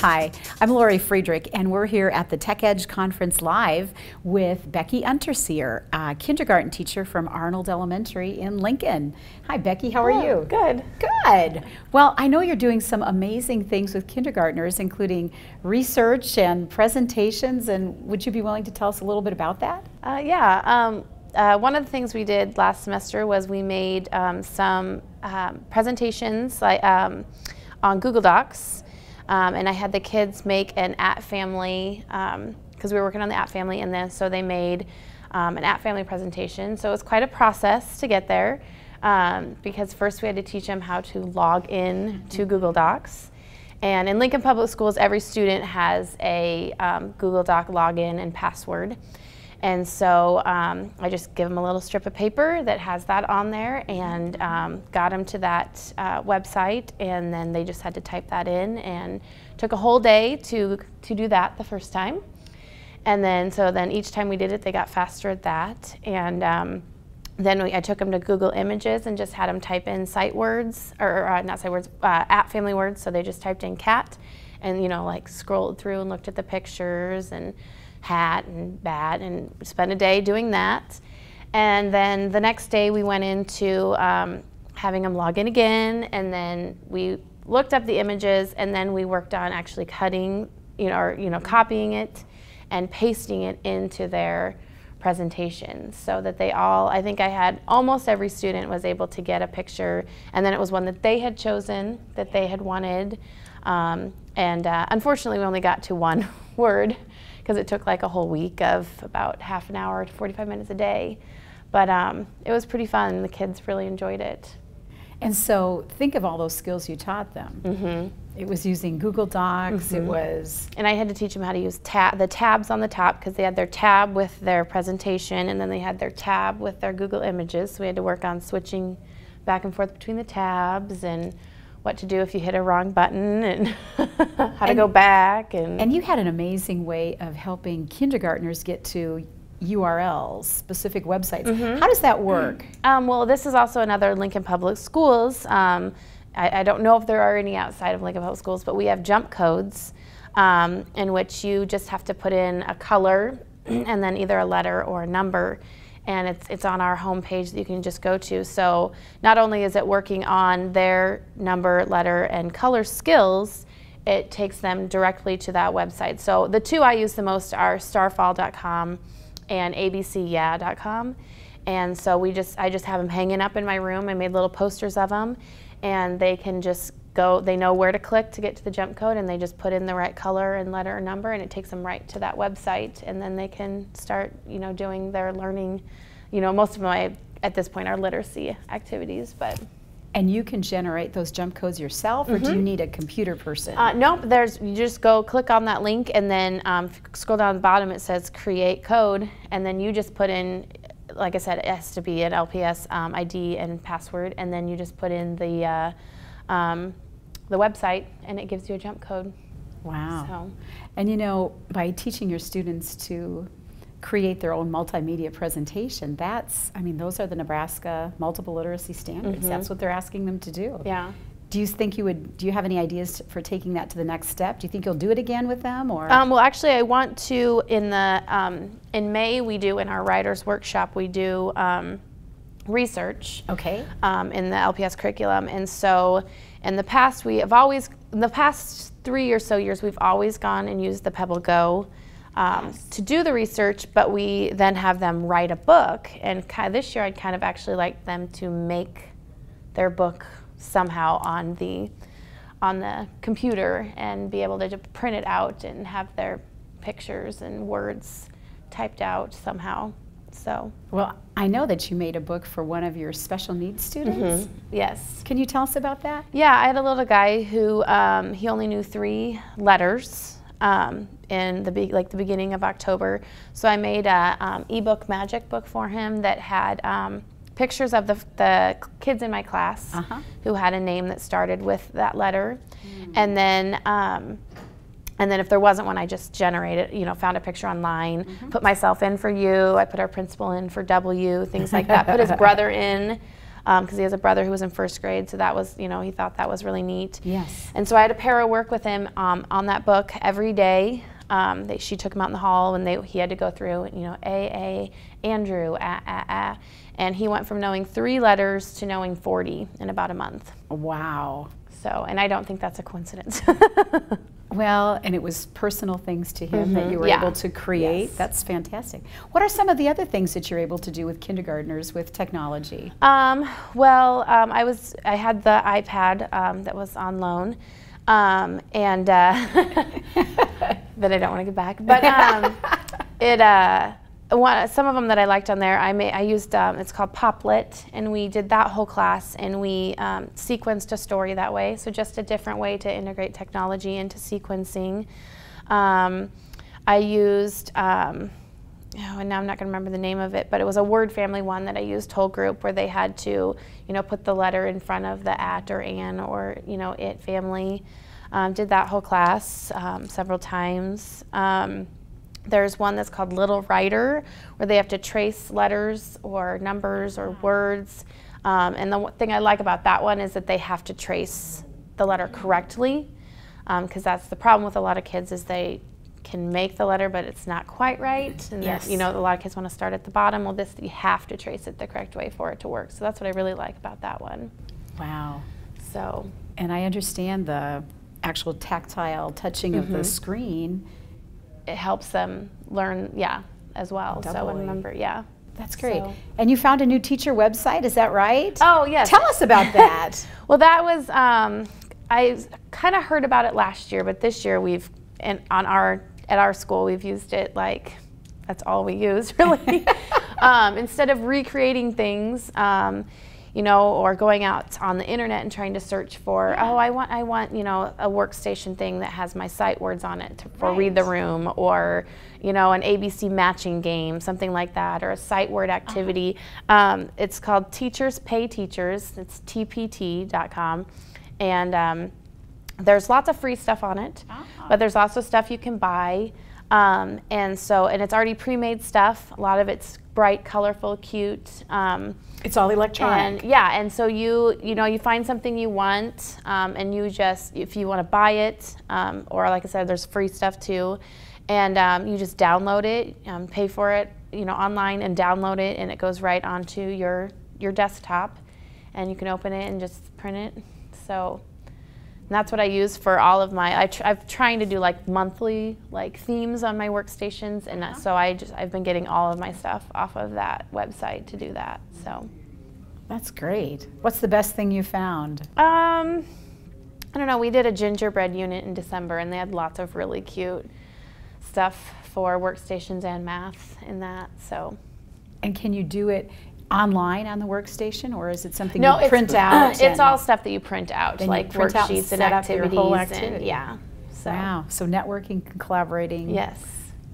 Hi, I'm Laurie Friedrich, and we're here at the Tech Edge Conference Live with Becky Unterseher, a kindergarten teacher from Arnold Elementary in Lincoln. Hi, Becky, how are you? Good. Good. Well, I know you're doing some amazing things with kindergartners, including research and presentations, and would you be willing to tell us a little bit about that? One of the things we did last semester was we made some presentations on Google Docs. And I had the kids make an @family, because we were working on the @family, and then so they made an @family presentation. So it was quite a process to get there, because first we had to teach them how to log in to Google Docs. And in Lincoln Public Schools, every student has a Google Doc login and password. And so I just give them a little strip of paper that has that on there, and got them to that website, and then they just had to type that in, and took a whole day to do that the first time. And then then each time we did it, they got faster at that. And then I took them to Google Images and just had them type in sight words, or not sight words, @family words. So they just typed in cat, and like scrolled through and looked at the pictures and hat and bat, and spent a day doing that. And then the next day we went into having them log in again, and then we looked up the images, and then we worked on actually cutting, copying it and pasting it into their presentation, so that they all, I think I had almost every student was able to get a picture, and then it was one that they had chosen, that they had wanted. Unfortunately we only got to one word, because it took like a whole week of about half an hour to 45 minutes a day. But it was pretty fun. The kids really enjoyed it. And so think of all those skills you taught them. Mm-hmm. It was using Google Docs, Mm-hmm. it was... And I had to teach them how to use the tabs on the top, because they had their tab with their presentation, and then they had their tab with their Google Images. So we had to work on switching back and forth between the tabs, and what to do if you hit a wrong button, and how to go back. And you had an amazing way of helping kindergartners get to URLs, specific websites. Mm-hmm. How does that work? Well, this is also another Lincoln Public Schools. I don't know if there are any outside of Lincoln Public Schools, but we have jump codes in which you just have to put in a color and then either a letter or a number. And it's on our homepage that you can just go to. So not only is it working on their number, letter, and color skills, it takes them directly to that website. So the two I use the most are starfall.com and abcyeah.com. And so I just have them hanging up in my room. I made little posters of them, and they can just go, they know where to click to get to the jump code, and they just put in the right color and letter or number, and it takes them right to that website, and then they can start, doing their learning. Most of them at this point are literacy activities, but. And you can generate those jump codes yourself, or do you need a computer person? Nope, you just go click on that link, and then if you scroll down the bottom, it says create code, and then you just put in, like I said, it has to be an LPS ID and password, and then you just put in the website, and it gives you a jump code. Wow. So. And by teaching your students to create their own multimedia presentation, those are the Nebraska multiple literacy standards. Mm-hmm. That's what they're asking them to do. Yeah. Do you have any ideas for taking that to the next step? Do you think you'll do it again with them, or? Well, actually, I want to, in May, we do, in our writers workshop, we do research. Okay. In the LPS curriculum. And so in the past, in the past 3 or so years, we've always gone and used the Pebble Go to do the research, but we then have them write a book. And this year, I'd kind of actually like them to make their book somehow on the computer, and be able to print it out and have their pictures and words typed out somehow. So. Well, I know that you made a book for one of your special needs students. Mm-hmm. Yes. Can you tell us about that? Yeah, I had a little guy who he only knew 3 letters in the beginning of October. So I made a ebook magic book for him that had pictures of the kids in my class who had a name that started with that letter, and then if there wasn't one, I just generated, found a picture online, put myself in for U, I put our principal in for W, things like that, put his brother in because he has a brother who was in 1st grade, so that was, you know, he thought that was really neat. Yes. And so I had to para work with him on that book every day. She took him out in the hall, and he had to go through, you know, A, Andrew, and he went from knowing 3 letters to knowing 40 in about a month. Wow. So, and I don't think that's a coincidence. Well, and it was personal things to him that you were able to create. Yes. That's fantastic. What are some of the other things that you're able to do with kindergartners with technology? Well, I had the iPad that was on loan, and that I don't want to get back. But some of them that I liked on there, I used, it's called Poplet, and we did that whole class, and we sequenced a story that way, so just a different way to integrate technology into sequencing. I used, and now I'm not going to remember the name of it, but it was a word family one that I used whole group, where they had to, you know, put the letter in front of the at or an or, you know, it family. Did that whole class several times. There's one that's called Little Writer, where they have to trace letters or numbers or words. And the thing I like about that one is that they have to trace the letter correctly, because that's the problem with a lot of kids, is they can make the letter, but it's not quite right. And yes. You know, a lot of kids want to start at the bottom. Well, you have to trace it the correct way for it to work. So that's what I really like about that one. Wow. So. And I understand the actual tactile touching of the screen. It helps them learn, as well. Doubly. So remember, That's great. So. And you found a new teacher website, is that right? Oh, yes. Tell us about that. Well, that was, I kind of heard about it last year, but this year at our school, we've used it like, that's all we use, really. Instead of recreating things, you know, or going out on the internet and trying to search for, I want, you know, a workstation thing that has my sight words on it for Read the Room, or, you know, an ABC matching game, something like that, or a sight word activity. It's called Teachers Pay Teachers. It's tpt.com, and there's lots of free stuff on it, but there's also stuff you can buy. And it's already pre-made stuff. A lot of it's bright, colorful, cute. It's all electronic. And and so you find something you want, and you just, if you want to buy it, or like I said, there's free stuff too, and you just download it, pay for it, you know, online, and download it, and it goes right onto your desktop, and you can open it and just print it. So. And that's what I use for all of my, I'm trying to do like monthly themes on my workstations, and so I've been getting all of my stuff off of that website to do that. So that's great. What's the best thing you found? I don't know, we did a gingerbread unit in December, and they had lots of really cute stuff for workstations and math in that. So. And can you do it online on the workstation, or is it something you print out? It's all stuff that you print out, like worksheets and activities. And, so. Wow, so networking and collaborating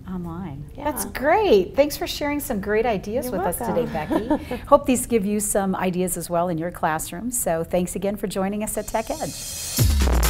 online. Yeah. That's great. Thanks for sharing some great ideas with us today, Becky. Hope these give you some ideas as well in your classroom. So thanks again for joining us at Tech Edge.